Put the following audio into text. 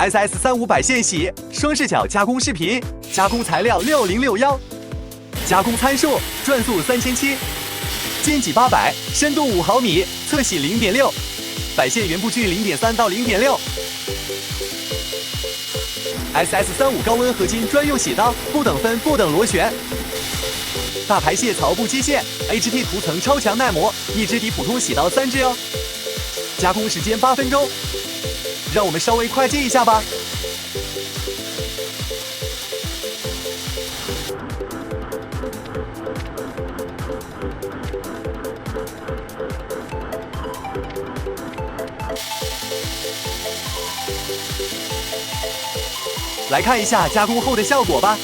SS35 百线洗双视角加工视频，加工材料6061，加工参数转速3700，间距800，深度5毫米，侧洗0.6，百线圆布距0.3到0.6。SS35 高温合金专用洗刀，不等分不等螺旋。大排泄槽布机械 ，HT 涂层超强耐磨，一支抵普通洗刀3支哦。加工时间8分钟，让我们稍微快进一下吧。来看一下加工后的效果吧。